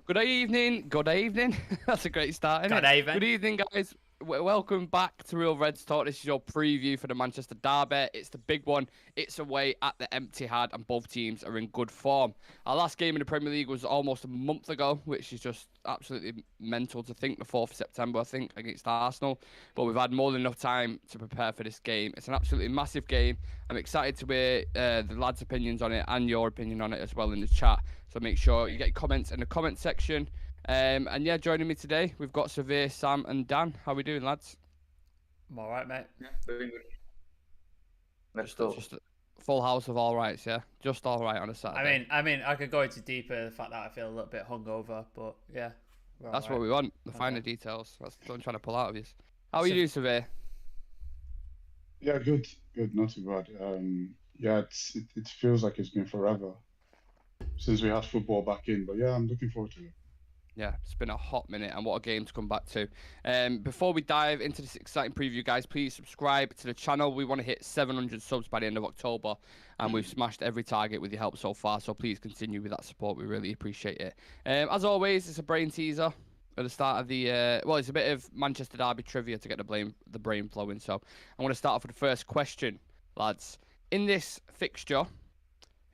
Good evening. Good evening. That's a great start, isn't Good it? evening. Good evening, guys. Welcome back to Real Reds Talk. This is your preview for the Manchester Derby. It's the big one. It's away at the Etihad, and both teams are in good form. Our last game in the Premier League was almost a month ago, which is just absolutely mental to think. The 4th of September, I think, against Arsenal. But we've had more than enough time to prepare for this game. It's an absolutely massive game. I'm excited to hear the lads' opinions on it and your opinion on it as well in the chat. So make sure you get comments in the comment section. And yeah, joining me today, we've got Severe, Sam, and Dan. How we doing, lads? I'm all right, mate. Yeah, doing good. Let's go. Just a full house of all rights, yeah. Just all right on a Saturday. I mean, I could go into deeper the fact that I feel a little bit hungover, but yeah, That's what we want. The finer details. That's what I'm trying to pull out of you. How are you doing, Severe? Yeah, good, not too bad. Yeah, it feels like it's been forever since we had football back in, but yeah, I'm looking forward to it. Yeah, it's been a hot minute, and what a game to come back to. Before we dive into this exciting preview, guys, please subscribe to the channel. We want to hit 700 subs by the end of October, and we've smashed every target with your help so far, so please continue with that support. We really appreciate it. As always, it's a brain teaser at the start of the... well, it's a bit of Manchester Derby trivia to get the brain flowing, so I want to start off with the first question, lads. In this fixture,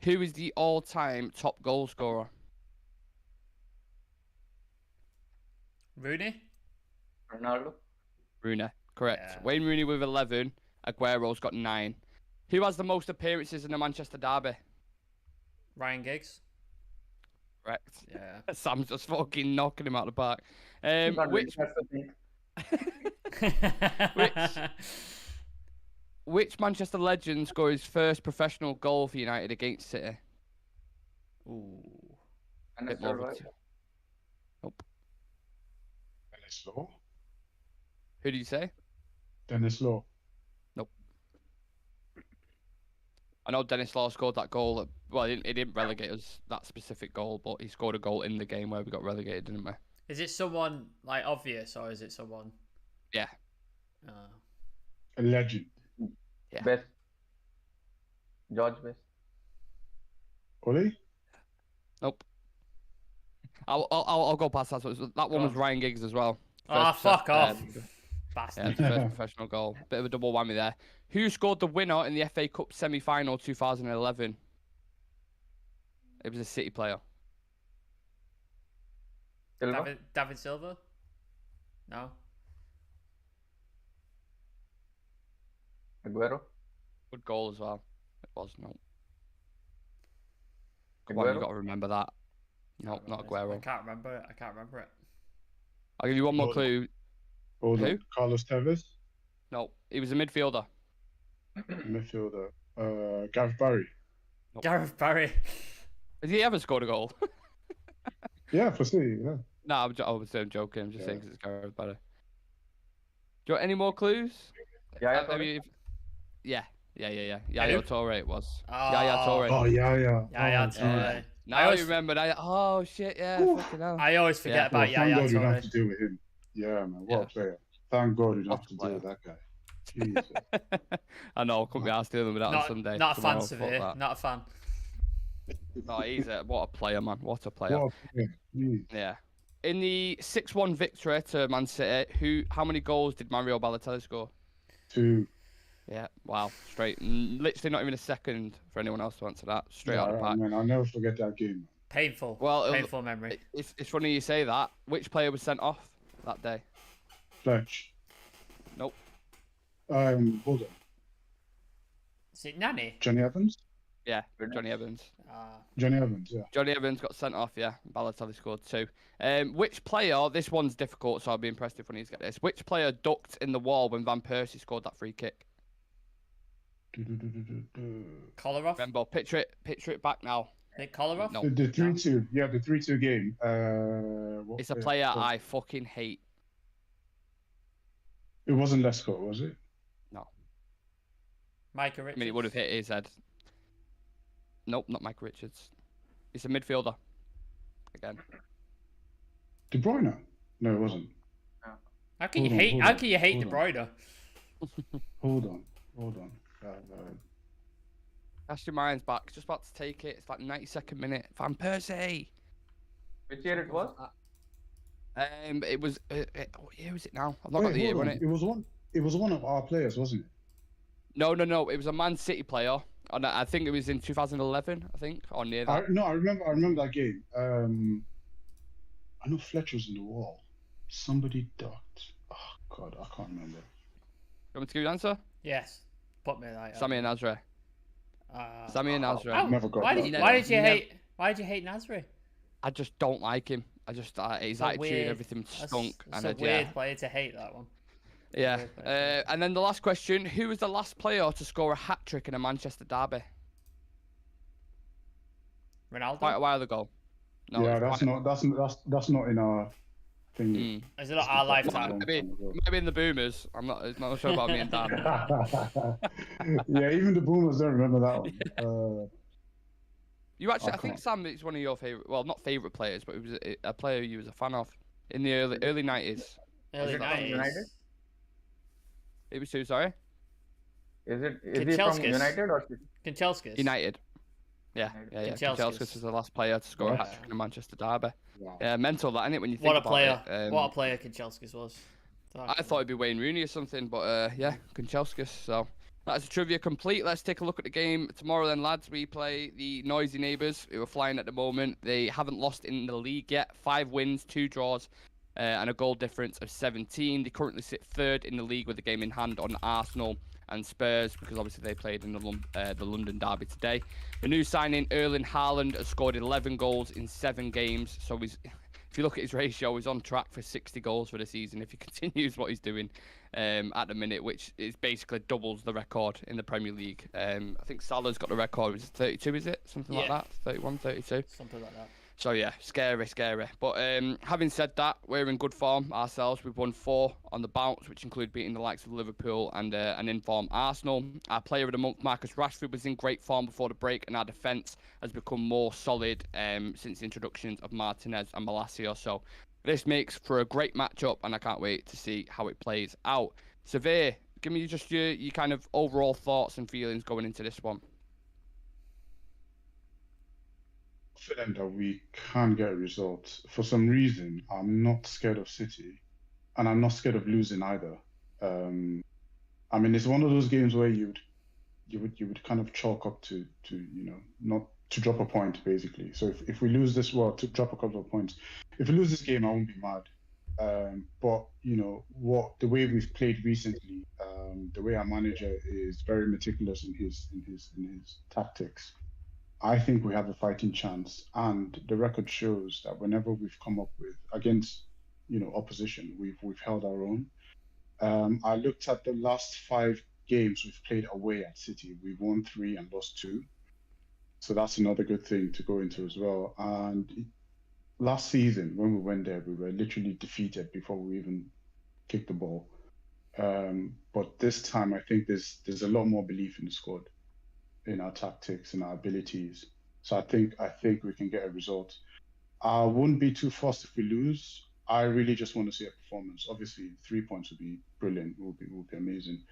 who is the all-time top goal scorer? Rooney? Ronaldo. Rooney, correct. Yeah. Wayne Rooney with 11. Aguero's got 9. Who has the most appearances in the Manchester Derby? Ryan Giggs? Correct. Yeah. Sam's just fucking knocking him out of the park. Which which Manchester legend scored his first professional goal for United against City? Ooh. Bit more of a Nope. Dennis Law? Who did you say? Dennis Law. I know Dennis Law scored that goal. Well, he didn't relegate us that specific goal, but he scored a goal in the game where we got relegated, didn't we? Is it someone like obvious or is it someone? Yeah. A legend. Yeah. Best. George Best. Oli? Nope. I'll go past that. So that one was Ryan Giggs as well. Fuck off. Yeah, Bastard. the first professional goal. Bit of a double whammy there. Who scored the winner in the FA Cup semi-final 2011? It was a City player. Silva. David Silva? No. Aguero. Good goal as well. It was, no. Come on, you got to remember that. No, not I Aguero. can't remember it. I can't remember it. I'll give you one more clue. Hold Who? on. Carlos Tevez? No, he was a midfielder. Midfielder. Gareth Barry? Nope. Gareth Barry. Has he ever scored a goal? Yeah, for City, yeah. No, I was joking. I'm just saying Yeah. because it's Gareth Barry. Do you want any more clues? Yeah, Yeah. Yaya Toure it was. Oh. Yaya Toure. Oh, yeah. Yeah, Oh, Toure. Now you remember that. Oh shit, yeah. Fucking hell. I always forget about Well, thank Yaya God we don't have Toure. to deal with him. Yeah, man. What Yeah. a player. Thank God we don't What have a to player. deal with that guy. Jesus. I know. Couldn't be asked dealing with that on Sunday. Not a fan, Tomorrow, fuck Severe. that. Not a fan. No, what a player, man. What a player. What a player. Jeez. Yeah. In the 6-1 victory to Man City, how many goals did Mario Balotelli score? 2. Yeah, wow, straight. Literally not even a second for anyone else to answer that. Straight out of the park. Man, I'll never forget that game. Painful. Well, Painful memory. It's funny you say that. Which player was sent off that day? Fletch. Nope. Hold on. Is it Nanny? Johnny Evans? Yeah, Johnny Evans. Johnny Evans, yeah. Johnny Evans got sent off, yeah. Balotelli scored 2. Which player, this one's difficult, so I'll be impressed if one of you get this. Which player ducked in the wall when Van Persie scored that free kick? Kolarov? Remember, picture it back now. Nick Kolarov? No. The 3-2. Yeah, the 3-2 game. It's a player I fucking hate. It wasn't Lescott, was it? No. Micah I Richards? mean, it would have hit his head. Nope, not Mike Richards. It's a midfielder. Again. De Bruyne? No, it wasn't. How can you Hold on, hate? hold How on, can you hate De hold Bruyne? Hold on. Cast your minds back. Just about to take it. It's like 92nd minute. Van Persie. Which year it was? It was. What year is it now? I've not got Wait, the year hold on on. it. It was one. It was one of our players, wasn't it? No. It was a Man City player. And I think it was in 2011. I think or near that. No, I remember. I remember that game. I know Fletcher was in the wall. Somebody ducked. Oh God, I can't remember. You want me to give you an answer? Yes. Put me right. Sammy and Nasri. Sammy and Nasri. Oh, Never got why that. did Never- why did you never- hate why did you hate Nasri? I just don't like him. I just his So attitude, weird. everything stunk. That's And a weird player to hate, that one. yeah. Weird player. And then the last question: who was the last player to score a hat trick in a Manchester derby? Ronaldo? Quite a while ago. No, Yeah, it was that's not in our thing. Mm. Is it not our lifetime? Maybe in the Boomers. I'm not sure about me and Dan. Yeah, even the Boomers don't remember that one. You actually, I think can't. Sam is one of your favorite. Well, not favorite players, but it was a player you was a fan of in the early 90s. Early it from 90s. United? It was who? Sorry, Is he from Kanchelskis. United or City? Kanchelskis. United. Yeah. Kanchelskis. Kanchelskis was the last player to score a hat trick in a Manchester derby. Wow. Yeah, mental that, isn't it? When you think What a about player. it. What a player Kanchelskis was. I thought it'd be Wayne Rooney or something, but yeah, Kanchelskis. So that's trivia complete. Let's take a look at the game tomorrow then, lads. We play the Noisy Neighbours, who are flying at the moment. They haven't lost in the league yet. 5 wins, 2 draws, and a goal difference of 17. They currently sit third in the league with a game in hand on Arsenal and Spurs, because obviously they played in the London derby today. The new signing, Erling Haaland, has scored 11 goals in 7 games. So if you look at his ratio, he's on track for 60 goals for the season if he continues what he's doing at the minute, which is basically doubles the record in the Premier League. I think Salah's got the record. Is it 32, is it? Something like that? 31, 32? Something like that. So yeah, scary. But having said that, we're in good form ourselves. We've won 4 on the bounce, which include beating the likes of Liverpool and an in-form Arsenal. Our player of the month, Marcus Rashford, was in great form before the break, and our defence has become more solid since the introductions of Martinez and Malacia. So this makes for a great matchup, and I can't wait to see how it plays out. Severe, give me just your kind of overall thoughts and feelings going into this one. Confident that we can get a result. For some reason, I'm not scared of City, and I'm not scared of losing either. I mean, it's one of those games where you would kind of chalk up to not to drop a point basically. So if we lose this, well, to drop a couple of points. If we lose this game, I won't be mad. But the way we've played recently, the way our manager is very meticulous in his tactics. I think we have a fighting chance, and the record shows that whenever we've come up with against opposition, we've held our own. I looked at the last 5 games we've played away at City. We've won 3 and lost 2, so that's another good thing to go into as well. And last season, when we went there, we were literally defeated before we even kicked the ball. But this time, I think there's a lot more belief in the squad, in our tactics and our abilities. So I think we can get a result. I wouldn't be too fussed if we lose. I really just want to see a performance. Obviously, 3 points would be brilliant. Would be amazing.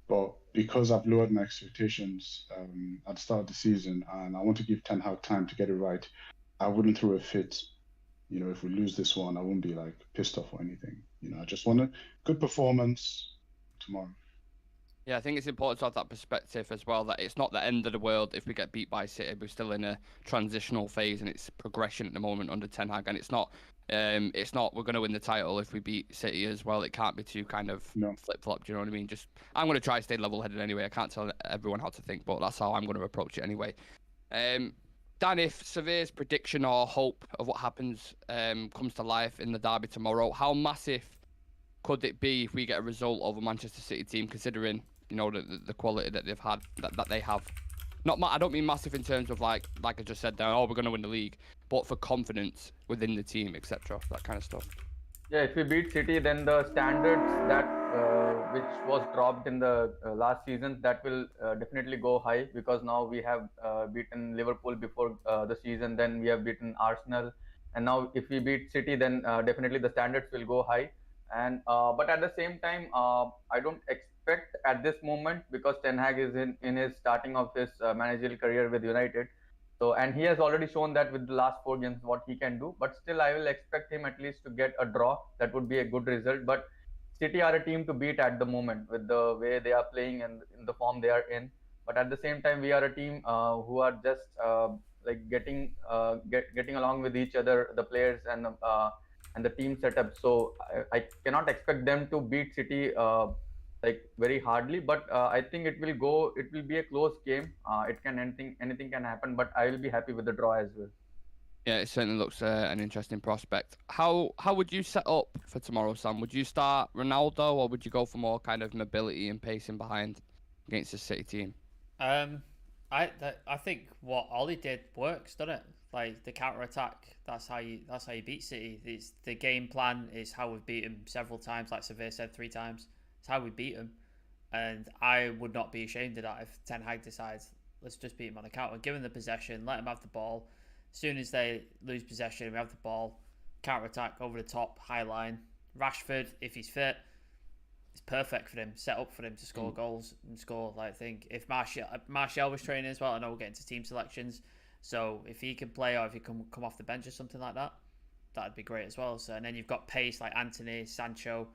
But because I've lowered my expectations at the start of the season, and I want to give Ten Hag time to get it right, I wouldn't throw a fit. If we lose this one, I won't be like pissed off or anything. I just want a good performance tomorrow. Yeah, I think it's important to have that perspective as well, that it's not the end of the world if we get beat by City. We're still in a transitional phase, and it's progression at the moment under Ten Hag, and it's not we're going to win the title if we beat City as well. It can't be too kind of flip-flop, do you know what I mean? I'm going to try to stay level-headed anyway. I can't tell everyone how to think, but that's how I'm going to approach it anyway. Dan, if Severe's prediction or hope of what happens comes to life in the derby tomorrow, how massive could it be if we get a result over Manchester City team, considering the quality that they've had, that they have? I don't mean massive in terms of like I just said there, we're going to win the league, but for confidence within the team, etc., that kind of stuff. Yeah, if we beat City, then the standards that which was dropped in the last season, that will definitely go high, because now we have beaten Liverpool before the season, then we have beaten Arsenal, and now if we beat City, then definitely the standards will go high. And but at the same time, I don't expect at this moment, because Ten Hag is in his starting of his managerial career with United. So, and he has already shown that with the last 4 games what he can do. But still, I will expect him at least to get a draw. That would be a good result. But City are a team to beat at the moment with the way they are playing and in the form they are in. But at the same time, we are a team who are just like getting along with each other, the players and the team setup. So I cannot expect them to beat City like very hardly, but I think it will be a close game. It can anything can happen, but I will be happy with the draw as well. Yeah, it certainly looks an interesting prospect. How would you set up for tomorrow, Sam? Would you start Ronaldo, or would you go for more kind of mobility and pacing behind against the City team? I think what Ollie did works, doesn't it? Like the counter attack, that's how you beat City. It's the game plan is how we've beat them several times. Like Severe said 3 times, it's how we beat them, and I would not be ashamed of that if Ten Hag decides let's just beat them on the counter, give them the possession, let them have the ball. As soon as they lose possession, we have the ball, counter attack over the top, high line. Rashford, if he's fit, it's perfect for him, set up for him to score goals and score. Like, I think if Martial was training as well, I know we'll get into team selections. So if he can play or if he can come off the bench or something like that, that'd be great as well. So and then you've got pace like Anthony, Sancho.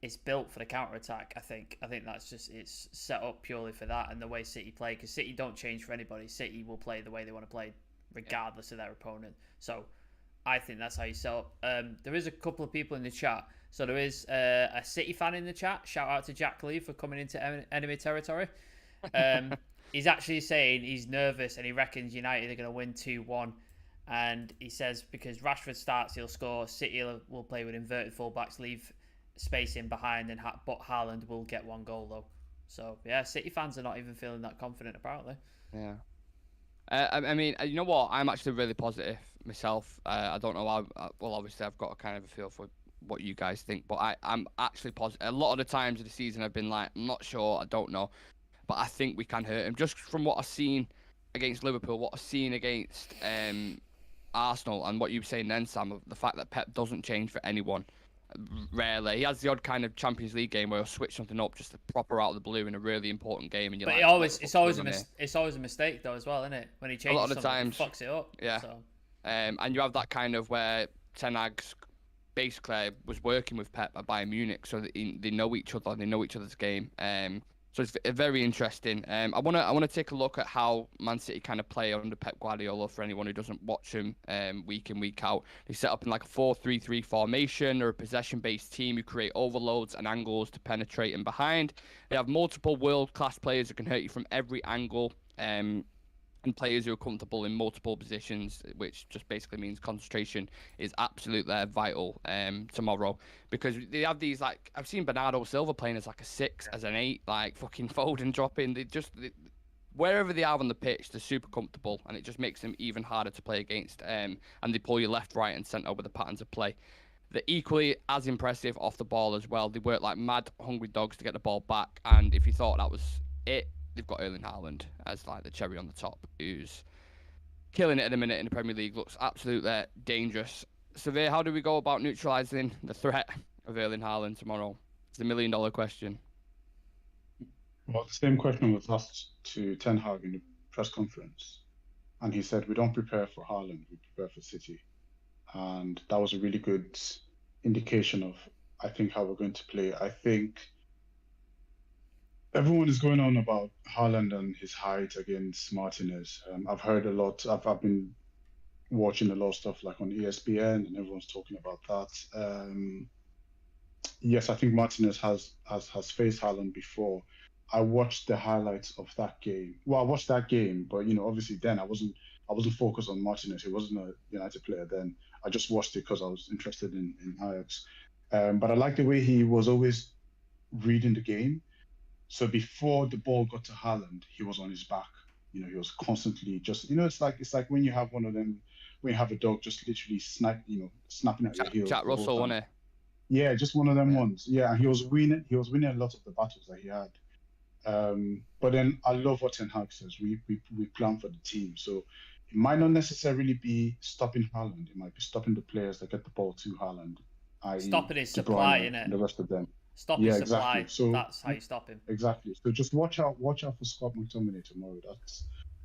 It's built for the counter attack. I think that's just it's set up purely for that and the way City play, because City don't change for anybody. City will play the way they want to play, regardless of their opponent. So I think that's how you set up. There is a couple of people in the chat. So there is a City fan in the chat. Shout out to Jack Lee for coming into enemy territory. He's actually saying he's nervous and he reckons United are going to win 2-1. And he says because Rashford starts, he'll score. City will play with inverted fullbacks, leave space in behind, but Haaland will get 1 goal though. So yeah, City fans are not even feeling that confident apparently. Yeah. I mean, you know what? I'm actually really positive myself. I don't know how. Well, obviously, I've got a kind of a feel for what you guys think, but I'm actually positive. A lot of the times of the season, I've been like, I'm not sure, I don't know, but I think we can hurt him. Just from what I've seen against Liverpool, what I've seen against Arsenal, and what you were saying then, Sam, the fact that Pep doesn't change for anyone. Rarely. He has the odd kind of Champions League game where he'll switch something up just to proper out of the blue in a really important game. And you're but like, it's always a mistake though as well, isn't it? When he changes a lot of the times, times, fucks it up. Yeah. So. And you have that kind of where Ten Hag's basically was working with Pep at Bayern Munich, so that they know each other, they know each other's game. So it's very interesting. I wanna take a look at how Man City kind of play under Pep Guardiola for anyone who doesn't watch him week in, week out. They set up in like a 4-3-3 formation. They're a possession-based team who create overloads and angles to penetrate in behind. They have multiple world-class players who can hurt you from every angle. And players who are comfortable in multiple positions, which just basically means concentration is absolutely vital tomorrow, because they have these, like, I've seen Bernardo Silva playing as like a 6, as an 8, like fucking Foden dropping. Wherever they are on the pitch, they're super comfortable, and it just makes them even harder to play against. And they pull you left, right, and centre with the patterns of play. They're equally as impressive off the ball as well. They work like mad, hungry dogs to get the ball back, and if you thought that was it, they've got Erling Haaland as like the cherry on the top, who's killing it at the minute in the Premier League, looks absolutely dangerous. Severe, how do we go about neutralising the threat of Erling Haaland tomorrow? It's the $1 million question. Well, the same question was asked to Ten Hag in the press conference, and he said, we don't prepare for Haaland, we prepare for City. And that was a really good indication of, I think, how we're going to play. I think everyone is going on about Haaland and his height against Martinez. I've heard a lot. I've been watching a lot of stuff like on ESPN, and everyone's talking about that. Yes, I think Martinez has faced Haaland before. I watched the highlights of that game. Well, I watched that game, but obviously then I wasn't focused on Martinez. He wasn't a United player then. I just watched it because I was interested in Ajax. But I like the way he was always reading the game. So before the ball got to Haaland, he was on his back. He was constantly just, it's like when you have one of them, when you have a dog just literally snapping at your heels. Jack Russell, wasn't it? Yeah, just one of them ones. Yeah, and he was winning a lot of the battles that he had. But then I love what Ten Hag says. We plan for the team. So it might not necessarily be stopping Haaland. It might be stopping the players that get the ball to Haaland. Stopping his supply, innit? The rest of them. Stop his supply. Exactly. So that's how you stop him. Exactly. So just watch out for Scott McTominay tomorrow.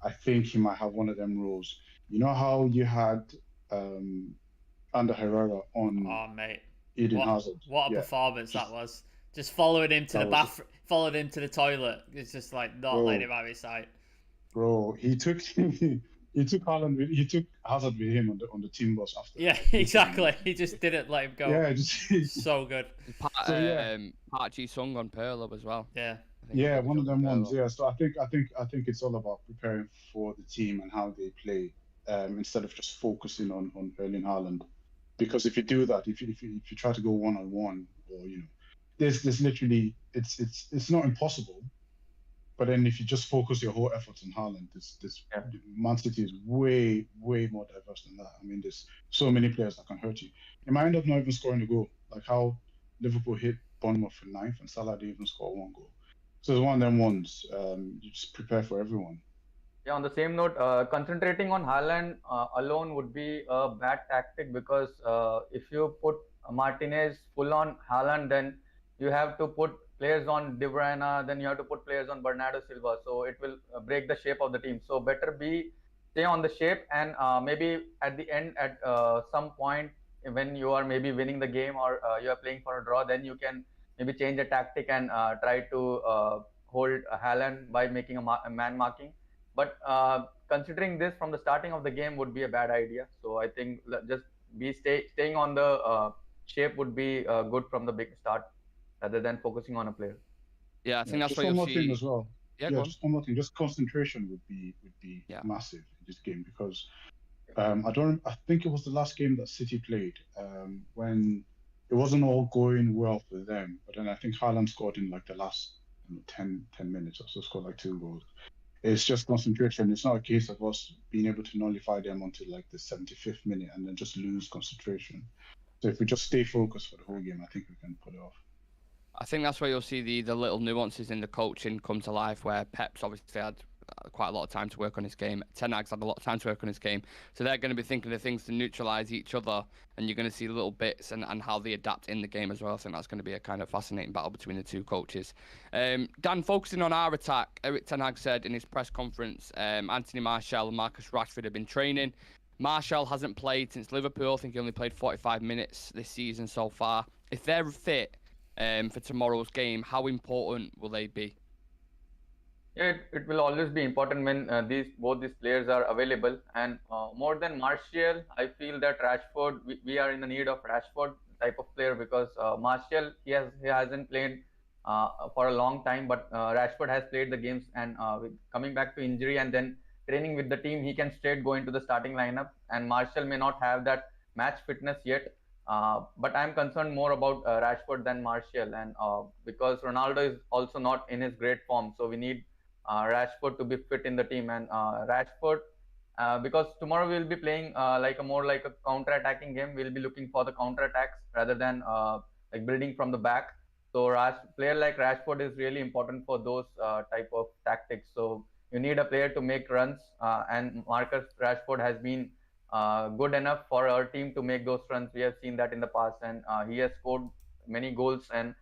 I think he might have one of them roles. You know how you had Ander Herrera on Oh mate, Eden Hazard? what a Yeah, performance just that was. Just following him to that the was bathroom, followed him to the toilet. It's just like not letting bro, him out of his sight. bro. He took he took he took Hazard with him on the team bus after, Yeah, like literally. exactly. He just didn't let him go. Yeah, just So good. Part, so yeah. Part Ji Sung on Perlo as well. Yeah. I think he Yeah, did a one good of job on them ones. Perlo. Yeah, so I think it's all about preparing for the team and how they play, instead of just focusing on Erling Haaland. Because if you do that, if you try to go one on one, or there's literally it's not impossible. But then if you just focus your whole efforts on Haaland, this Yeah. Man City is way more diverse than that. I mean, there's so many players that can hurt you. You might end up not even scoring a goal, like how Liverpool hit Bournemouth in ninth and Salah didn't even score one goal. So it's one of them ones. You just prepare for everyone. Yeah, on the same note, concentrating on Haaland alone would be a bad tactic because if you put Martinez full on Haaland, then you have to put players on De Bruyne, then you have to put players on Bernardo Silva. So it will break the shape of the team. So better stay on the shape, and maybe at the end, at some point when you are maybe winning the game or you are playing for a draw, then you can maybe change the tactic and try to hold Haaland by making a man marking. But considering this from the starting of the game would be a bad idea. So I think just staying on the shape would be good from the big start, rather than focusing on a player. Yeah, I think that's Just where one you'll more thing see. as well. Yeah, Yeah, go on. just one more thing. Just concentration would be Yeah. massive in this game because I think it was the last game that City played when it wasn't all going well for them, but then I think Haaland scored in like the last 10 minutes or so, scored like 2 goals. It's just concentration. It's not a case of us being able to nullify them until like the 75th minute and then just lose concentration. So if we just stay focused for the whole game, I think we can pull it off. I think that's where you'll see the little nuances in the coaching come to life, where Pep's obviously had quite a lot of time to work on his game. Ten Hag's had a lot of time to work on his game. So they're going to be thinking of things to neutralise each other, and you're going to see little bits and how they adapt in the game as well. I think that's going to be a kind of fascinating battle between the two coaches. Dan, focusing on our attack, Erik Ten Hag said in his press conference, Anthony Martial and Marcus Rashford have been training. Martial hasn't played since Liverpool. I think he only played 45 minutes this season so far. If they're fit for tomorrow's game, how important will they be? Yeah, it will always be important when both these players are available. And more than Martial, I feel that Rashford, we are in the need of Rashford type of player because Martial he hasn't played for a long time, but Rashford has played the games, and coming back to injury and then training with the team, he can straight go into the starting lineup. And Martial may not have that match fitness yet. But I'm concerned more about Rashford than Martial, and because Ronaldo is also not in his great form, so we need Rashford to be fit in the team. And Rashford, because tomorrow we'll be playing more like a counter-attacking game. We'll be looking for the counter-attacks rather than like building from the back. So player like Rashford is really important for those type of tactics. So you need a player to make runs, and Marcus Rashford has been good enough for our team to make those runs. We have seen that in the past, and he has scored many goals. And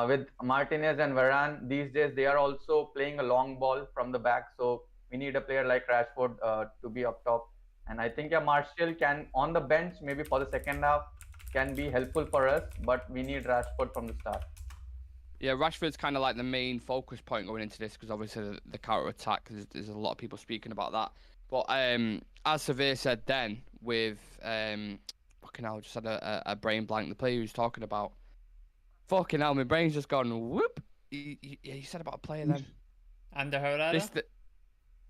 with Martinez and Varane these days, they are also playing a long ball from the back. So we need a player like Rashford to be up top. And I think Martial can on the bench maybe for the second half can be helpful for us, but we need Rashford from the start. Yeah, Rashford's kind of like the main focus point going into this because obviously the counter attack. There's a lot of people speaking about that. But as Severe said then, with fucking hell, I just had a brain blank. The player he was talking about. Fucking hell, my brain's just gone whoop. You said about a player then. Ander Herrera?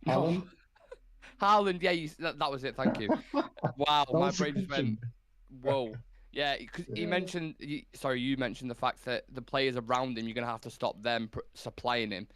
No. Haaland, yeah, that was it. Thank you. Wow, my brain just went. Whoa. Yeah, because you mentioned the fact that the players around him, you're going to have to stop them supplying him.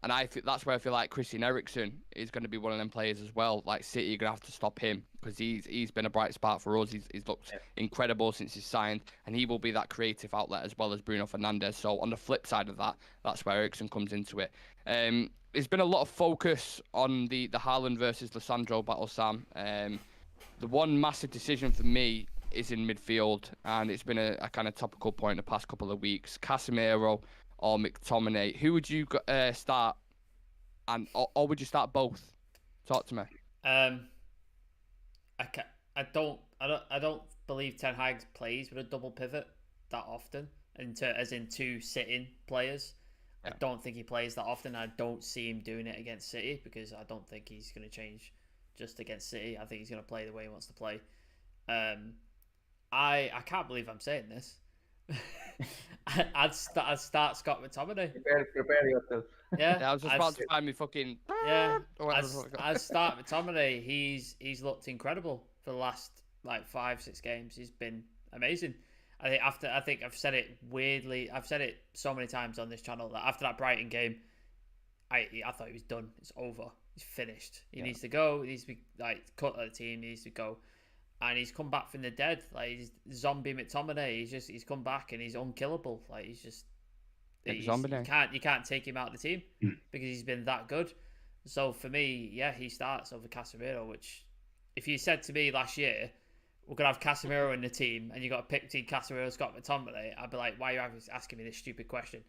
And that's where I feel like Christian Eriksen is going to be one of them players as well. Like City, you're going to have to stop him because he's been a bright spark for us. He's looked incredible since he's signed, and he will be that creative outlet as well as Bruno Fernandes. So on the flip side of that, that's where Eriksen comes into it. There's been a lot of focus on the Haaland versus Lisandro battle, Sam. The one massive decision for me is in midfield, and it's been a kind of topical point the past couple of weeks. Casemiro or McTominay, who would you start, or would you start both Talk to me. I don't believe Ten Hag plays with a double pivot that often, as in two sitting players. Yeah. I don't think he plays that often. I don't see him doing it against City because I don't think he's going to change just against City. I think he's going to play the way he wants to play. I can't believe I'm saying this. I'd start Scott McTominay. Prepare yourself. Yeah, I was just about to find me fucking. Yeah, or whatever the fuck. I'd start McTominay. He's looked incredible for the last like 5-6 games. He's been amazing. I think I've said it weirdly. I've said it so many times on this channel that after that Brighton game, I thought he was done. It's over. He's finished. He needs to go. He needs to be like cut out of the team. He needs to go. And he's come back from the dead. Like he's zombie McTominay. He's come back and he's unkillable. Like you can't take him out of the team because he's been that good. So for me, yeah, he starts over Casemiro. Which, if you said to me last year, we're gonna have Casemiro in the team, and you got to pick between Casemiro, Scott McTominay, I'd be like, why are you asking me this stupid question?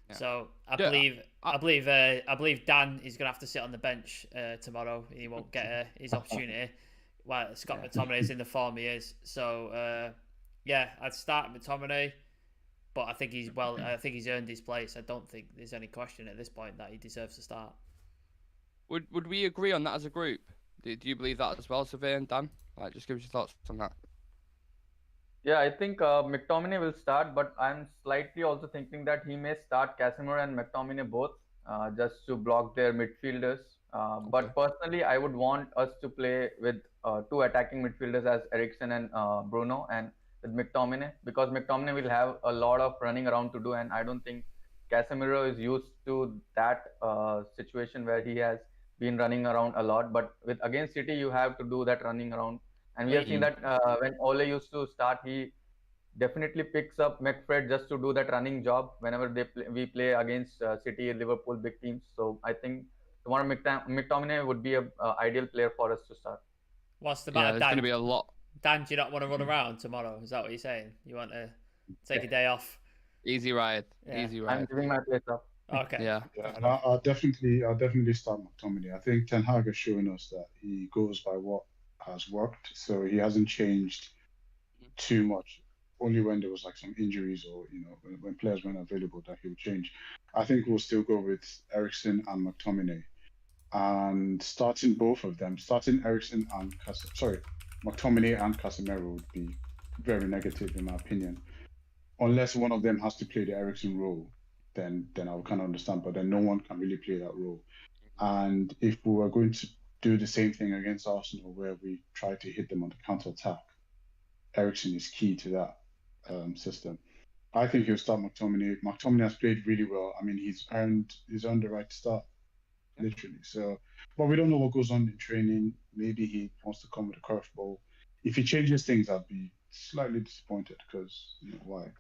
Yeah. So I believe Dan is gonna have to sit on the bench tomorrow. He won't get his opportunity. Well, Scott McTominay is in the form he is. So I'd start McTominay, but I think he's earned his place. I don't think there's any question at this point that he deserves to start. Would we agree on that as a group? Do you believe that as well, Survey and Dan? Like, just give us your thoughts on that. Yeah, I think McTominay will start, but I'm slightly also thinking that he may start Casemiro and McTominay both, just to block their midfielders. But personally, I would want us to play with two attacking midfielders as Eriksen and Bruno, and with McTominay, because McTominay will have a lot of running around to do, and I don't think Casemiro is used to that situation where he has been running around a lot. But against City, you have to do that running around, and we have seen that when Ole used to start, he definitely picks up McFred just to do that running job whenever we play against City, Liverpool, big teams. So I think tomorrow McTominay would be an ideal player for us to start. What's the matter, there's Dan? going to be a lot. Dan, do you not want to run around tomorrow? Is that what you're saying? You want to take a day off? Easy ride. Yeah. Easy ride. I'm giving my place up. Okay. Yeah. And I'll definitely start McTominay. I think Ten Hag has shown us that he goes by what has worked, so he hasn't changed too much. Only when there was like some injuries or when players weren't available that he would change. I think we'll still go with Eriksen and McTominay, and starting both of them, McTominay and Casemiro would be very negative in my opinion, unless one of them has to play the Eriksen role. Then I would kind of understand, but then no one can really play that role. And if we were going to do the same thing against Arsenal, where we try to hit them on the counter-attack, Eriksen is key to that system. I think he'll start McTominay. McTominay has played really well. I mean, he's earned the right to start, literally. So, but we don't know what goes on in training. Maybe he wants to come with a curveball. If he changes things, I'd be slightly disappointed because why?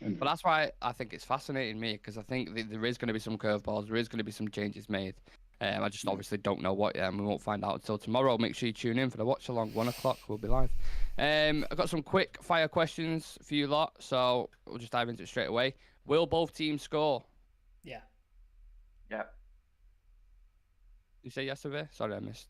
Anyway. But that's why I think it's fascinating me, because I think there is going to be some curveballs, there is going to be some changes made. I just obviously don't know what yet, and we won't find out until tomorrow. Make sure you tune in for the watch along. 1 o'clock, we'll be live. I've got some quick fire questions for you lot, so we'll just dive into it straight away. Will both teams score? Yeah. Yeah. You say yes, Survey? Sorry, I missed.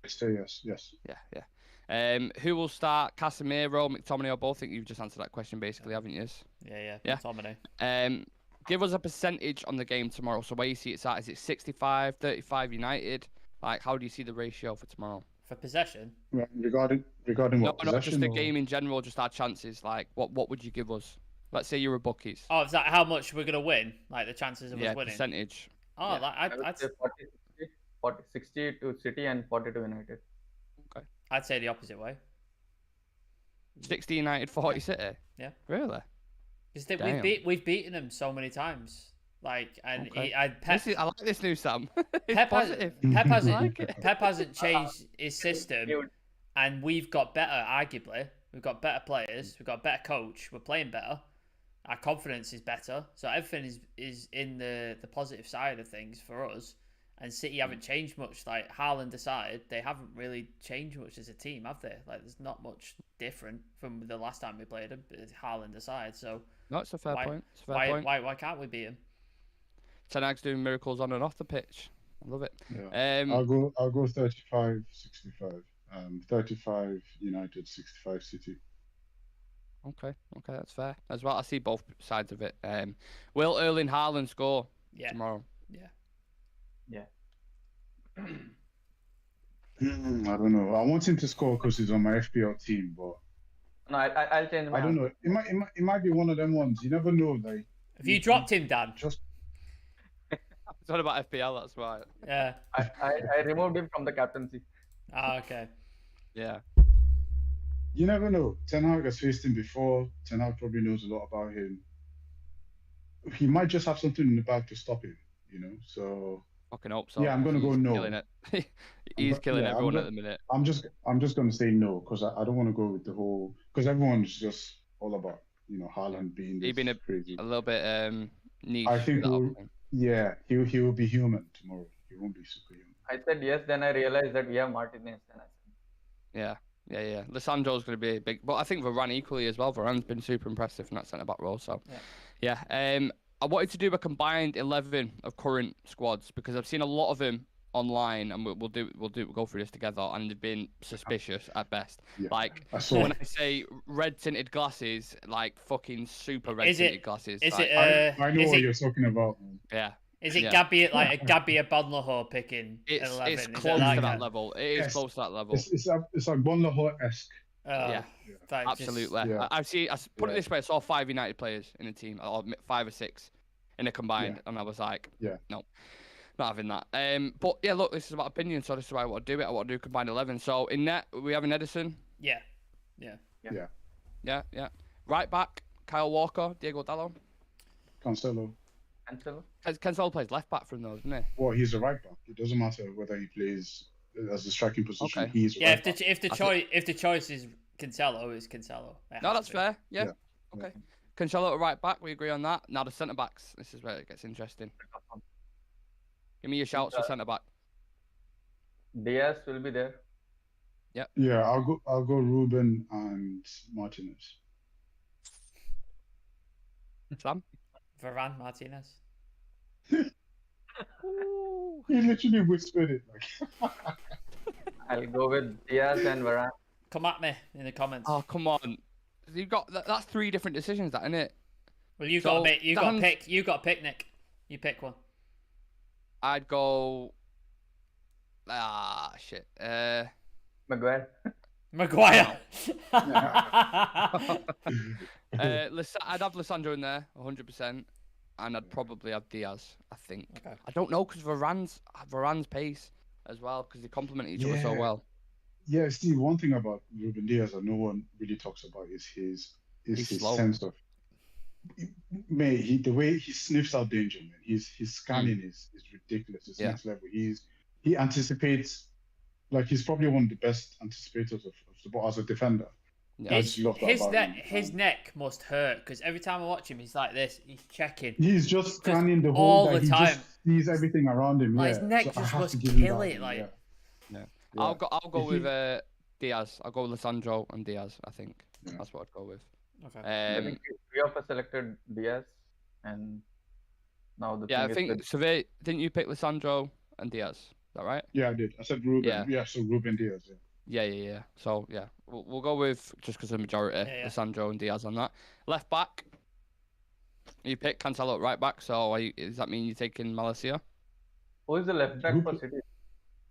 I say yes. Yeah. Who will start? Casemiro, McTominay, or both? I think you've just answered that question basically, haven't you? Yeah. McTominay. Give us a percentage on the game tomorrow. So where you see it's at, is it 65, 35 United? Like, how do you see the ratio for tomorrow? For possession? Well, regarding what? No, just the game in general, just our chances. Like, what would you give us? Let's say you're a bookies. Oh, is that how much we're going to win? Like, the chances of us winning? Yeah, percentage. Oh, yeah. I'd say 60 to City and 40 to United. Okay. I'd say the opposite way. 60 United, 40 City? Yeah. Really? Because we've beaten them so many times. Like, and okay. I like this new Sam. Pep Pep hasn't changed his system, and we've got better. Arguably, we've got better players. We've got a better coach. We're playing better. Our confidence is better. So everything is in the positive side of things for us. And City haven't changed much. Like Haaland aside, they haven't really changed much as a team, have they? Like, there's not much different from the last time we played them. Haaland aside, so no, it's a fair point. Why can't we beat him? Ten Hag's doing miracles on and off the pitch. I love it. Yeah. I'll go 35-65. 35 United, 65 City. Okay, that's fair as well. I see both sides of it. Will Erling Haaland score tomorrow? Yeah. I don't know. I want him to score because he's on my FPL team, but No, I'll change my I don't know. It might be one of them ones. You never know. Like, Have you dropped him, Dan? just It's all about FPL. That's why. Yeah. I removed him from the captaincy. Ah, okay. Yeah. you never know. Ten Hag has faced him before. Ten Hag probably knows a lot about him. He might just have something in the bag to stop him. So Fucking hope so. yeah, I'm gonna go no. Killing it. He's killing everyone at the minute. I'm just gonna say no because I don't want to go with the whole because everyone's just all about Haaland being this He's been crazy. a little bit niche. I think with that whole thing. he will be human tomorrow. He won't be superhuman. I said yes, then I realized that we have Martinez. Then I said Yeah. Lissandro's going to be big, but I think Varane equally as well. Varane's been super impressive in that centre back role. So yeah. I wanted to do a combined 11 of current squads because I've seen a lot of them online, and we'll go through this together, and they've been suspicious at best. Yeah, like when I say red tinted glasses, like fucking super red tinted glasses. Is like, it? I know what you're talking about. Yeah. Is it Gabby like a Gabby Bonlaho picking? It's 11? it's Is close like to that level. It is Yes. close to that level. It's like Bon Lahore-esque. Yeah. Like Absolutely. Yeah. I put it this way: I saw 5 United players in a team, or 5 or 6 in a combined, and I was like, no, not having that. But yeah, look, this is about opinion, so this is why I want to do it. I want to do combined 11. So in net, we have an Edison. Yeah. Right back, Kyle Walker, Diego Dallo. Cancelo. Cancelo plays left back from those, doesn't he? Well, he's a right back. It doesn't matter whether he plays as a striking position. Okay. He's Yeah. right back. If the choice is Cancelo, it's Cancelo. No, that's fair. Yeah. Yeah. Okay. Cancelo at right back, we agree on that. Now the centre backs. This is where it gets interesting. Give me your shouts for centre back. Diaz will be there. Yeah, I'll go Ruben and Martinez. Sam. Varane, Martinez. He literally whispered it like. I'll go with Diaz and Varane. Come at me in the comments. Oh come on, you got that's 3 different decisions, that isn't it? Well, you So, got to pick. You got to pick, Nick. You pick one. I'd go. Shit. Maguire. Maguire. I'd have Lissandro in there, 100%, and I'd probably have Diaz. I think. Okay. I don't know because Varane's pace as well, because they complement each other so well. Yeah, Steve. One thing about Ruben Diaz that no one really talks about is his slow. sense of. The way he sniffs out danger, man. His scanning is ridiculous. It's next level. He anticipates, like he's probably one of the best anticipators of the ball as a defender. Yeah. I just love that about him. His neck must hurt because every time I watch him, he's like this. He's checking. He's just scanning the all whole. the time. He just sees everything around him. Like, yeah. his neck So I just have must to give him kill that it. one, Like, yeah. I'll go with Diaz. I'll go with Lissandro and Diaz. I think that's what I'd go with. okay. I think 3 of us selected Diaz, and now the I thing think is Survey. Didn't you pick Lissandro and Diaz? Is that right? Yeah, I did. I said Ruben. Yeah. So Ruben Diaz. Yeah. Yeah. So yeah, we'll go with just because of the majority, Lissandro and Diaz on that. Left back. You pick Cancelo at right back. So does that mean you're taking Malacia? who is the left back for City?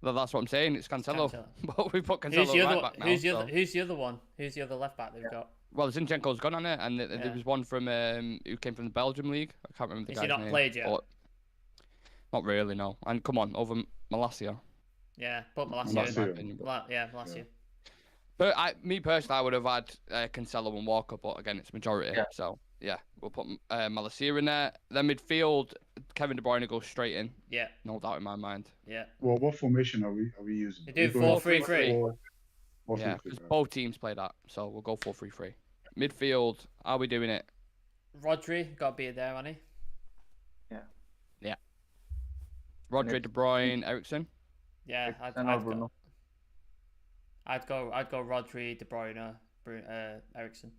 Well, that's what I'm saying. It's Cancelo. But we put Cancelo Who's the at other right one? back now. Who's the other one? Who's the other left back they've got? Well, Zinchenko's gone on it, and there was one from who came from the Belgium league. I can't remember the Has guy's he not name. played yet? But not really, no. And come on, over Malacia. Yeah, put Malacia Malacia. in. My opinion, but- Malacia. But me personally, I would have had Cancelo and Walker, but again, it's majority. Yeah. So yeah, we'll put Malacia in there. Then midfield, Kevin De Bruyne goes straight in. Yeah, No doubt in my mind. yeah. Well, what formation are we using? They do 4-3-3. 4-3-3. Yeah, because both teams play that, so we'll go 4-3-3. Midfield, are we doing it? Rodri got to be there, hasn't he? Rodri, De Bruyne, Ericsson. Yeah, Cristiano Bruno. I'd go Rodri, De Bruyne, Ericsson.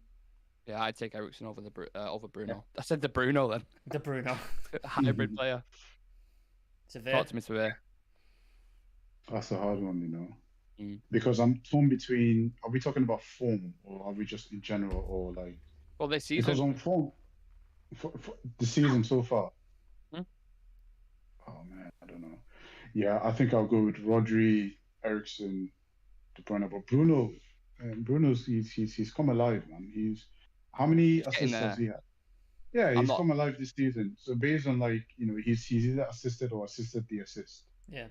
Yeah, I'd take Ericsson over over Bruno. I said De Bruno then. De Bruno. Hybrid player. Severe. Talk to me, Severe. That's a hard one, you know, Mm. because I'm torn between. Are we talking about form, or are we just in general, or like Well, this because season. on form for the season so far? Hmm? Oh man, I don't know. Yeah, I think I'll go with Rodri, Ericsson, De Bruyne, but Bruno's he's come alive, man. He's how many He's getting assists has there. he had? Yeah, I'm he's not. come alive this season. So based on like he's either assisted or assisted the assist. Yeah.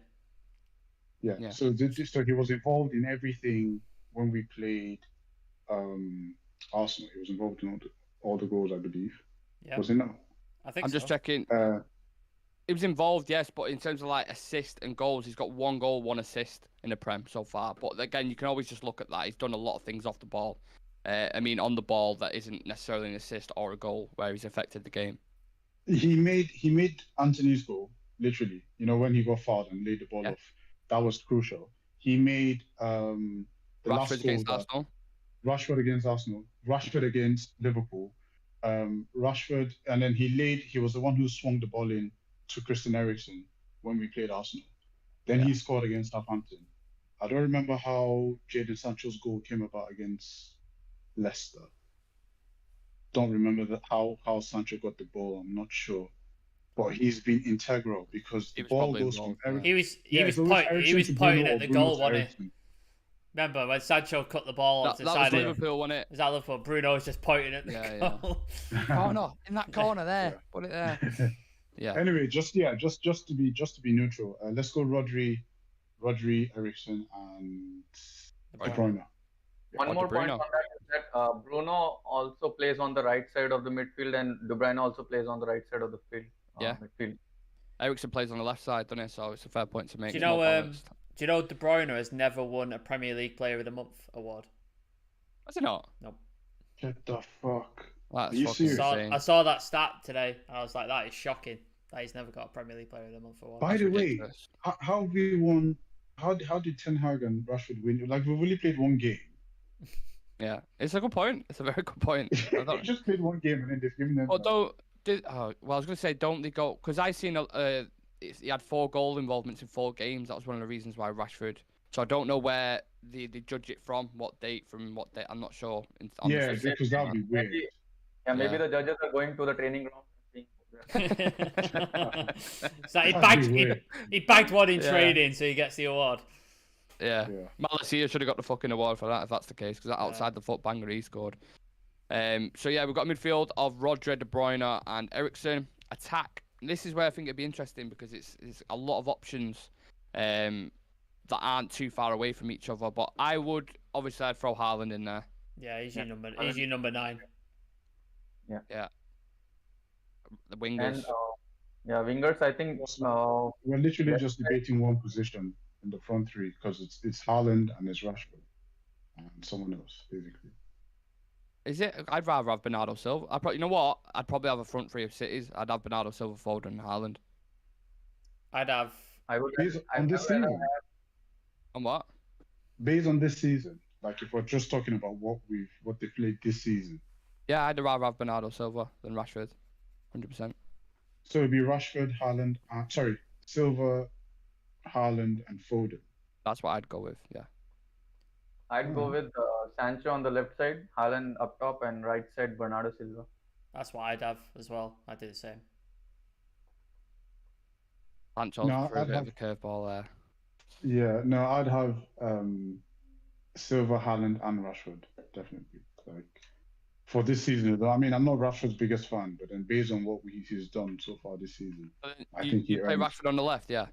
Yeah. Yeah. So so he was involved in everything when we played Arsenal. He was involved in all the goals, I believe. Yeah. Was he not? I think I'm so. just checking. Uh, He was involved, yes, but in terms of like assist and goals, he's got 1 goal, 1 assist in the Prem so far. But again, you can always just look at that. He's done a lot of things off the ball. I mean, on the ball that isn't necessarily an assist or a goal where he's affected the game. he made Anthony's goal literally. You know when he got fouled and laid the ball Yeah. off, that was crucial. He made the Rashford last goal against that Arsenal. Rashford against Arsenal, Rashford against Liverpool, Rashford, and then he was the one who swung the ball in to Christian Eriksen when we played Arsenal. Then Yeah. he scored against Southampton. I don't remember how Jadon Sancho's goal came about against Leicester. Don't remember how Sancho got the ball. I'm not sure, but he's been integral because He the was ball probably goes from involved, Eric. He was to Bruno pointing or at the Bruno goal, to wasn't he? Eriksen. Remember when Sancho cut the ball That to the was side? Liverpool, wasn't it? Was that Liverpool? Bruno was just pointing at the Yeah. goal. Oh no, in that corner there. Yeah. Put it there. Yeah. Anyway, just to be neutral, let's go Rodri, Ericsson, and De De Bruyne. Bruyne. One Or De more point on Bruyne. that is that Bruno also plays on the right side of the midfield, and De Bruyne also plays on the right side of the field. Yeah. Midfield. Ericsson plays on the left side, doesn't he? So it's a fair point to make. Do you It's more know? balanced. Do you know De Bruyne has never won a Premier League Player of the Month award? Is it not? Get the fuck. That's Are you fucking serious? insane. I saw that stat today, and I was like, that is shocking. That he's never got a Premier League Player of the Month award. By That's the way, ridiculous. how have we won? How did Ten Hag and Rashford win? Like we've only played one game. Yeah, it's a good point. It's a very good point. I We don't. just played one game and then they've given them. Well, well, I was gonna say, don't they go? Because I seen he had 4 goal involvements in 4 games. That was one of the reasons why Rashford. So I don't know where they judge it from, what date, I'm not sure. On the Yeah, system. because that would be weird. Maybe Yeah. the judges are going to the training ground. So he That'd be weird. he bagged one in Yeah. trading, so he gets the award. Yeah. Yeah. Malacia should have got the fucking award for that if that's the case, because that outside the foot banger he scored. So yeah, we've got a midfield of Rodri, De Bruyne, and Ericsson. Attack. This is where I think it'd be interesting because it's a lot of options that aren't too far away from each other. But I would obviously I'd throw Haaland in there. Yeah, he's your number 9. The wingers. And wingers. I think We're literally just debating one position in the front three because it's Haaland and it's Rashford and someone else basically. Is it? I'd rather have Bernardo Silva. You know what? I'd probably have a front three of cities. I'd have Bernardo Silva, Foden, and Haaland. I'd have. I would. Based on this season, And what? based on this season, like if we're just talking about what they played this season, Yeah, I'd rather have Bernardo Silva than Rashford. 100%. so it'd be Rashford, Haaland, Silva, Haaland, and Foden. That's what I'd go with. Yeah. I'd go with Sancho on the left side, Haaland up top, and right side Bernardo Silva. That's what I'd have as well. I'd do the same. Sancho's No, threw a I'd bit have- of a curveball there. Yeah, no, I'd have Silva, Haaland, and Rashford definitely. Like for this season, I mean, I'm not Rashford's biggest fan, but then based on what he's done so far this season, I think he you play earns. Rashford on the left, yeah.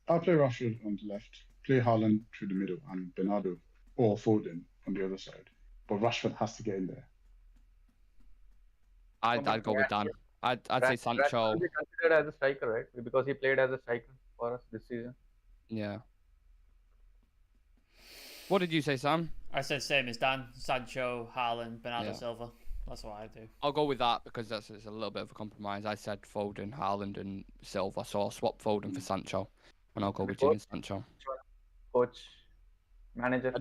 I'll play Rashford on the left, play Haaland through the middle, and Bernardo or Foden on the other side. But Rashford has to get in there. I'd go with Dan. I'd say Sancho. Rashford will be considered as a striker, right? Because he played as a striker for us this season. Yeah. What did you say, Sam? I said same as Dan. Sancho, Haaland, Bernardo Yeah. Silva. That's what I do. I'll go with that because it's a little bit of a compromise. I said Foden, Haaland, and Silva, so I'll swap Foden for Sancho, and I'll go with Jadon Sancho. Coach, manager.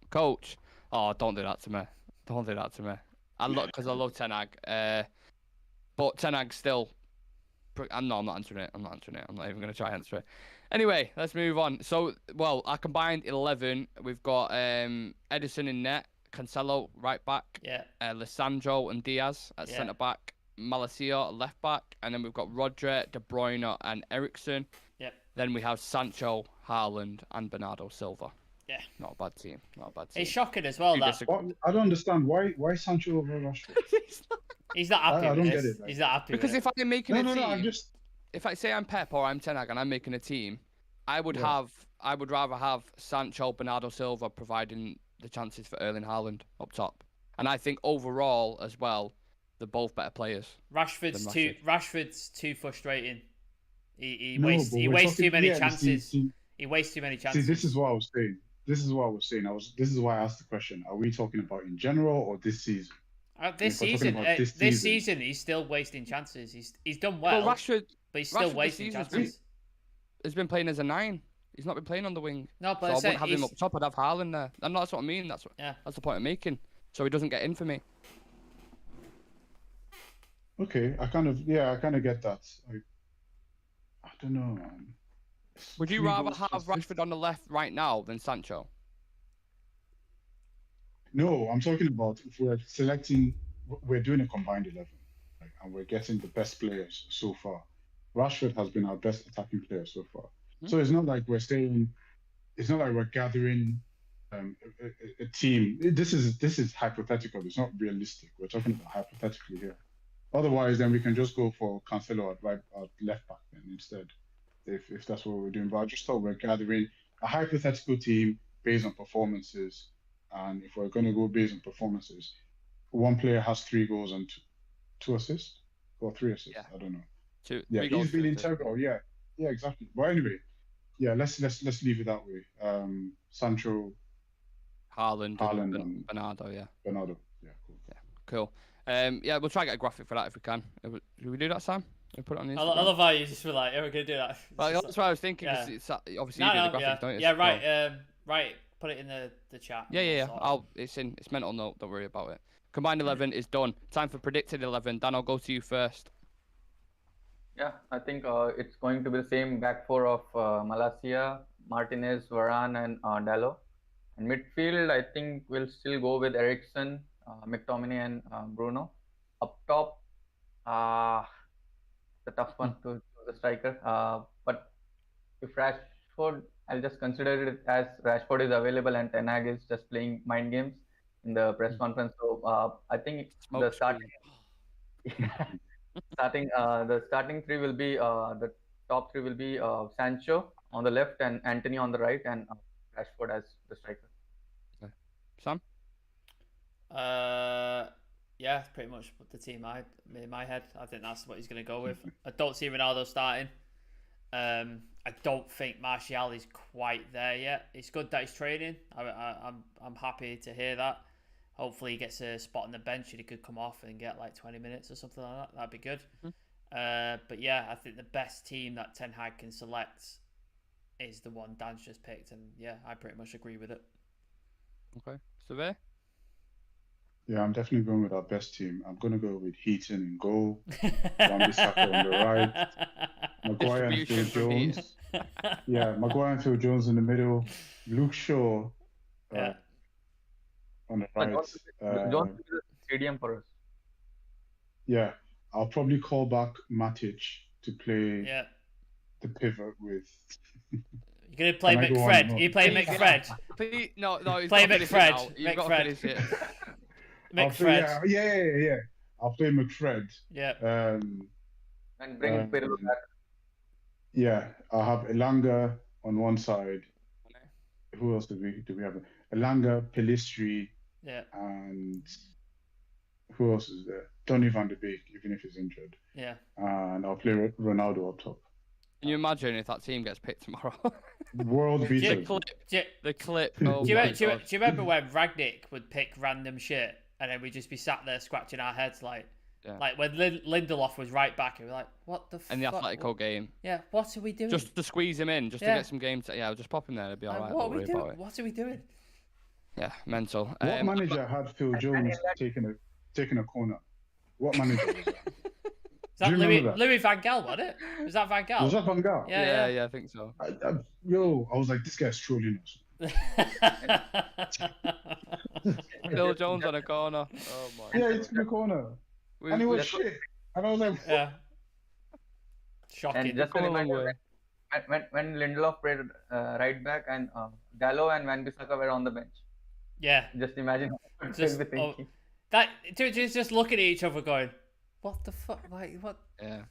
Coach, oh, don't do that to me. Don't do that to me. Because I love Ten Hag. But Ten Hag still. I'm not answering it. I'm not even going to try and answer it. Anyway, let's move on. So, well, our combined 11, we've got Edison in net, Cancelo right back, Yeah. Lissandro and Diaz at Yeah. centre back, Malacia left back, and then we've got Rodri, De Bruyne, and Eriksen. Yep. Then we have Sancho, Haaland, and Bernardo Silva. Yeah. Not a bad team. Not a bad team. It's shocking as well You that disagree? What? I don't understand why Sancho over Rashford. he's not happy I with don't this. get it, like- He's not happy Because with if I'm making No, a no, team, no. I'm just. if I say I'm Pep or I'm Ten Hag and I'm making a team, I would Yeah. rather have Sancho, Bernardo Silva providing the chances for Erling Haaland up top. And I think overall as well, they're both better players. Rashford's Then Rashford's too frustrating. He No, wastes but he we're wastes too talking- many yeah, chances. see, He wastes too many See, chances. this is what I was saying. This is why I asked the question. Are we talking about in general or this season? This if we're talking season, about this this season- season, he's still wasting chances. He's done well, Well, Rashford but he's still Rashford this wasting season's chances. has been playing as a 9. He's not been playing on the wing. No, So but I I wouldn't said have him he's, up top. I'd have Haaland there. And that's what I mean. That's the point I'm making. So he doesn't get in for me. Okay, I kind of get that. I don't know, man. Would you Three rather goals have to assist? Rashford on the left right now than Sancho? No, I'm talking about if we're selecting, we're doing a combined 11, right, and we're getting the best players so far. Rashford has been our best attacking player so far. So it's not like we're saying, it's not like we're gathering a team. This is hypothetical. It's not realistic. We're talking about hypothetically here. Otherwise, then we can just go for Cancelo at left back then instead, if that's what we're doing. But I just thought we're gathering a hypothetical team based on performances. And if we're going to go based on performances, one player has 3 goals and 2 assists or 3 assists. Yeah. I don't know. Three Yeah, goals, he's been 2 assists. integral. Yeah, exactly. But anyway, yeah, let's leave it that way. Sancho, Haaland and Bernardo, yeah. Bernardo. Yeah, cool. Cool. Yeah, we'll try to get a graphic for that if we can. Should we do that, Sam? We put it on the I Instagram. love how you just were like, "Yeah, we're gonna do that." Well, that's what I was thinking. 'Cause Yeah. it's, obviously, No, you do no, the graphics, don't you? yeah, So- right, right. Put it in the chat. Yeah. Sort of. It's mental note. Don't worry about it. Combined 11 is done. Time for predicted 11. Dan, I'll go to you first. Yeah, I think it's going to be the same back four of Malacia, Martinez, Varane, and Dalot. And midfield, I think we'll still go with Eriksen, McTominay, and Bruno. Up top, it's a tough one to choose a striker. But if Rashford, I'll just consider it as Rashford is available and Ten Hag is just playing mind games in the press conference. So I think the starting. The starting three will be the top three will be Sancho on the left and Anthony on the right and Rashford as the striker. Sam? Yeah, pretty much the team in my head. I think that's what he's going to go with. I don't see Ronaldo starting. I don't think Martial is quite there yet. It's good that he's training. I'm happy to hear that. Hopefully he gets a spot on the bench and he could come off and get like 20 minutes or something like that. That'd be good. But yeah, I think the best team that Ten Hag can select is the one Dan's just picked. And yeah, I pretty much agree with it. Okay. Survey? Yeah, I'm definitely going with our best team. I'm going to go with Heaton in goal, Wan-Bissaka on the right, Maguire and Phil Distribution from Heaton. Jones. Yeah, Maguire and Phil Jones in the middle, Luke Shaw Yeah. on the right. Don't be the stadium for us. Yeah, I'll probably call back Matic to play Yeah. the pivot with. You're going to play Can I go on? McFred. No. You play McFred. No, he's Play got to finish it McFred. now. You've got to McFred. finish it. McFred. Yeah. I'll play McFred. Yeah. And bring Pirlo back. Yeah, I'll have Elanga on one side. Who else do we have? Elanga, Pelistri, Yeah. and who else is there? Donny van de Beek, even if he's injured. Yeah. And I'll play Ronaldo up top. Can you imagine if that team gets picked tomorrow? World the beaters. clip. Do The clip. you, Oh do, you, my do, you, God. do you remember when Ragnick would pick random shit and then we'd just be sat there scratching our heads like when Lindelof was right back and we're like, what the fuck? In the Atletico game. Yeah, what are we doing? Just to squeeze him in, just to Yeah. get some game time. Yeah, just pop him there. It'll be Like, alright. what Don't are we worry doing? about it. What are we doing? Yeah, mental. What manager had Phil Jones taking a corner? What manager was that? Is that Do you Louis, remember that? Louis Van Gaal, wasn't it? Was that Van Gaal? Was that Van Gaal? Yeah. I think so. I was like, this guy's trolling us. Phil Jones on a corner. Oh my. Yeah, it's in the corner. And it was shit. And I was like, Yeah. And Shocking. just a Come a long reminder, way. when Lindelof played right back and Dalot and Van Bissaka were on the bench. Yeah. Just imagine what Just, they'll be thinking. that dude is just looking at each other going, what the fuck? Like, what? Yeah.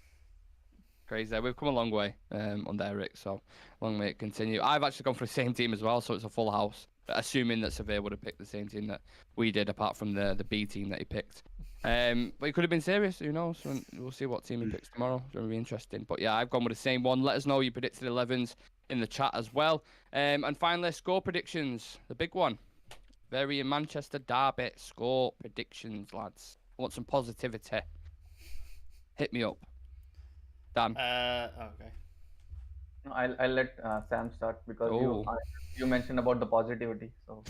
Crazy. We've come a long way under Eric, so long may it continue. I've actually gone for the same team as well, so it's a full house. Assuming that Sevilla would have picked the same team that we did, apart from the B team that he picked. But he could have been serious, who knows? We'll see what team he picks tomorrow. It's going to be interesting. But yeah, I've gone with the same one. Let us know your predicted 11s in the chat as well. And finally, score predictions. The big one. Very Manchester derby. Score predictions, lads. I want some positivity. Hit me up. Dan. Okay. I'll let Sam start because you mentioned about the positivity. So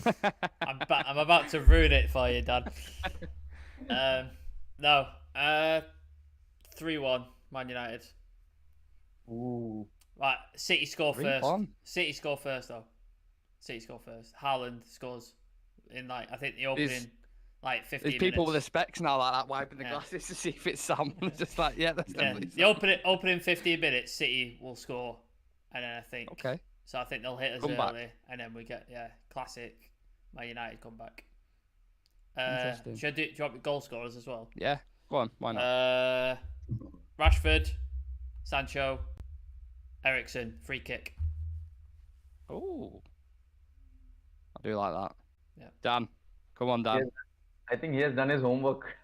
I'm about to ruin it for you, Dan. No. 3-1, Man United. ooh, Right, City score first. 3-1. City score first, though. City score first. Haaland scores in, like, I think the opening, like, 15 There's minutes. people with the specs now like that wiping the Yeah. glasses to see if it's Sam. Just like, yeah, that's Yeah, definitely the Sam. opening 15 minutes, City will score, and then I think. Okay. So I think they'll hit us Comeback. early, and then we get classic Man United comeback. Interesting. Do you want goal scorers as well? Yeah. Go on. Why not? Rashford, Sancho, Eriksen, free kick. Oh. I do like that. Yeah. Dan. Come on, Dan. Yes. I think he has done his homework.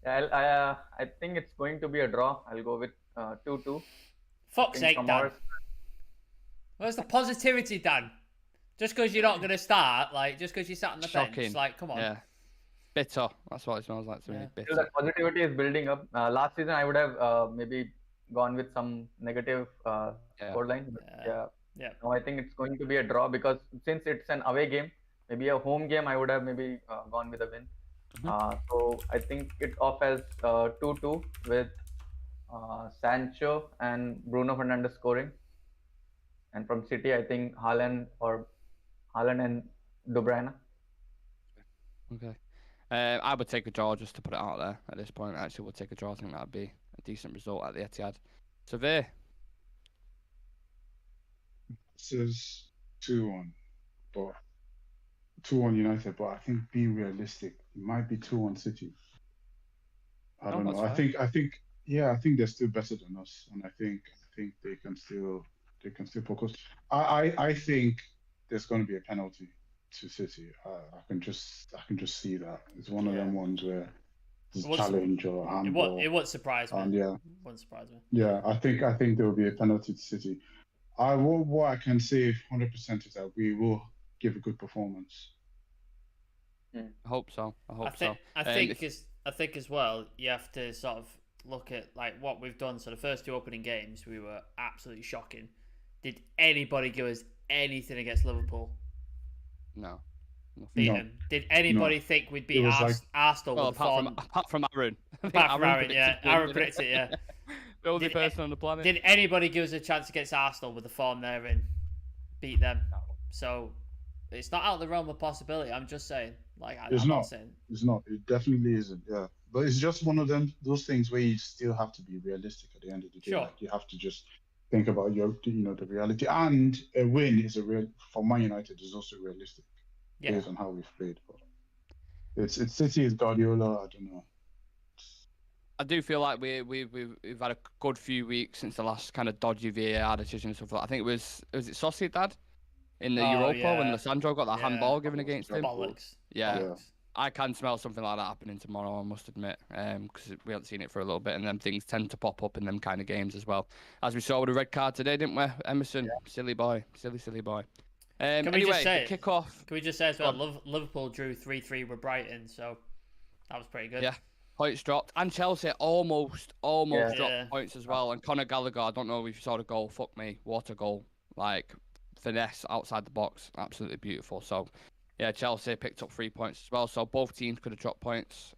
I think it's going to be a draw. I'll go with 2-2. Fuck's think sake, from Dan. our- Where's the positivity, Dan? Just because you're not going to start, like, just because you sat on the Shocking. bench, like, come on. Yeah. Bitter. That's what it smells like to me. Yeah. Still, Bitter. that positivity is building up. Last season, I would have maybe gone with some negative scoreline. But Yeah. now I think it's going to be a draw because since it's an away game, maybe a home game, I would have maybe gone with a win. So I think it's off as 2-2 with Sancho and Bruno Fernandes scoring. And from City, I think Haaland and De Bruyne. Okay. I would take a draw just to put it out there at this point. Actually, we'll take a draw. I think that'd be a decent result at the Etihad. Sevilla. this is 2-1, but 2-1 United. But I think being realistic, it might be 2-1 City. I don't know. that's I think they're still better than us, and I think they can still focus. I think there's going to be a penalty to City. I can just see that. It's one of them ones where it's a challenge or handball. It won't surprise me. And yeah, Won't surprise me. yeah, I think there will be a penalty to City. What I can say 100% is that we will give a good performance. I hope so. I think as well, you have to sort of look at like what we've done. So the first 2 opening games, we were absolutely shocking. Did anybody give us anything against Liverpool? No. Beat No. them. Did anybody think we'd beat It was Arsenal Well, with the form? apart from Aaron. I think Apart from Aaron, predicted yeah. Aaron win, predicted it, yeah. The only Did- person on the planet. Did anybody give us a chance against Arsenal with the form they're in? Beat them. So it's not out of the realm of possibility. I'm just saying. Like It's I'm not. not saying. It's not. It definitely isn't. Yeah, but it's just one of those things where you still have to be realistic at the end of the day. Sure. Like, you have to just think about the reality. And a win is for Man United is also realistic Yeah. based on how we've played. But it's City is Guardiola. I don't know. I do feel like we've had a good few weeks since the last kind of dodgy VAR decision and stuff like that. I think it was it Sociedad in the Europa when Lissandro got that handball given against him. Bollocks. Yeah. Bollocks. I can smell something like that happening tomorrow, I must admit, because we haven't seen it for a little bit, and then things tend to pop up in them kind of games as well. As we saw with the red card today, didn't we? Emerson, silly boy, silly boy. Can we Anyway, just say kick off. Can we just say as well? Liverpool drew 3-3 with Brighton, so that was pretty good. Yeah. Points dropped, and Chelsea almost dropped Yeah. points as well. And Conor Gallagher, I don't know if you saw the goal. Fuck me, what a goal! Like finesse outside the box, absolutely beautiful. So Yeah, Chelsea picked up 3 points as well, so both teams could have dropped points.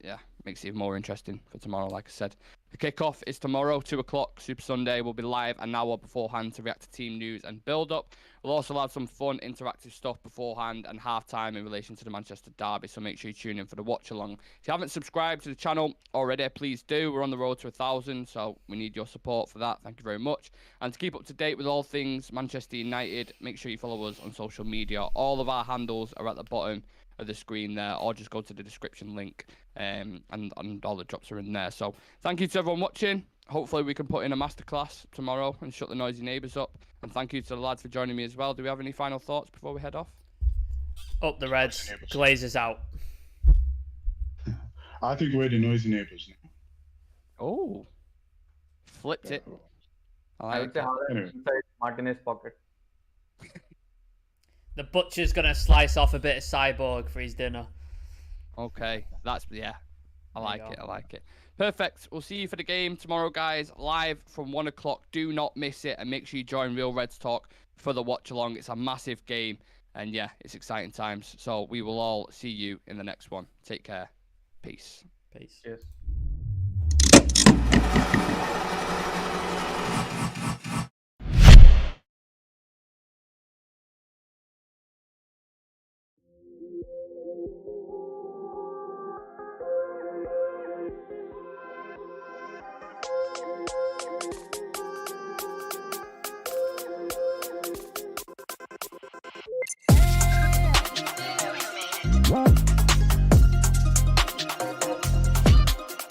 Yeah, makes it even more interesting for tomorrow, like I said. The kickoff is tomorrow, 2 o'clock, Super Sunday. We'll be live an hour beforehand to react to team news and build-up. We'll also have some fun, interactive stuff beforehand and half-time in relation to the Manchester derby, so make sure you tune in for the watch-along. If you haven't subscribed to the channel already, please do. We're on the road to 1,000, so we need your support for that. Thank you very much. And to keep up to date with all things Manchester United, make sure you follow us on social media. All of our handles are at the bottom of the screen there, or just go to the description link, and all the drops are in there. So thank you to everyone watching. Hopefully we can put in a masterclass tomorrow and shut the noisy neighbours up. And thank you to the lads for joining me as well. Do we have any final thoughts before we head off? Up the Reds, Glazers out. I think we're the noisy neighbours now. Oh, flipped it. I would say Haaland inside Martinez's pocket. The butcher's gonna slice off a bit of cyborg for his dinner. Okay, yeah. I like you it. go. I like it. Perfect. We'll see you for the game tomorrow, guys. Live from 1 o'clock. Do not miss it, and make sure you join Real Reds Talk for the watch along. It's a massive game, and yeah, it's exciting times. So we will all see you in the next one. Take care. Peace. Peace. Cheers.